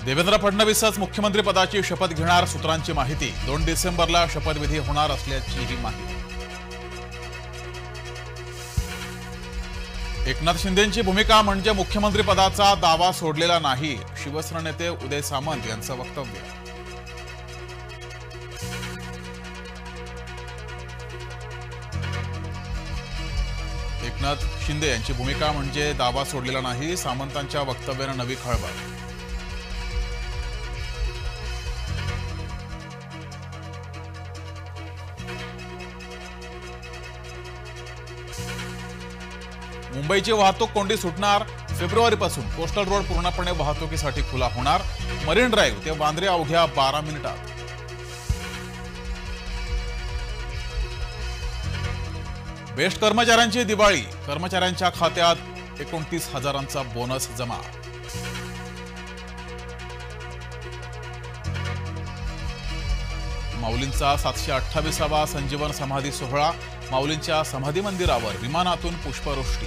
देवेंद्र फडणवीसच मुख्यमंत्री पदाची शपथ घेणार, सूत्रांची माहिती। 2 डिसेंबरला शपथविधी होणार असल्याचीही माहिती। एकनाथ शिंदेंची भूमिका म्हणजे मुख्यमंत्री पदाचा दावा सोडलेला नाही, शिवसेना नेते उदय सामंत यांचं वक्तव्य। एकनाथ शिंदे यांची भूमिका म्हणजे दावा सोडलेला नाही, सामंतांच्या वक्तव्याने नवी खळबळ। मुंबईची वाहतूक कोंडी सुटणार, फेब्रुवारीपासून कोस्टल रोड पूर्णपणे वाहतुकीसाठी खुला होणार, मरीन ड्राईव्ह ते वांद्रे अवघ्या 12 मिनिटात। बेस्ट कर्मचाऱ्यांची दिवाळी, कर्मचाऱ्यांच्या खात्यात 29,000चा बोनस जमा। माऊलींचा 728वा संजीवन समाधी सोहळा, माऊलींच्या समाधी मंदिरावर विमानातून पुष्पवृष्टी।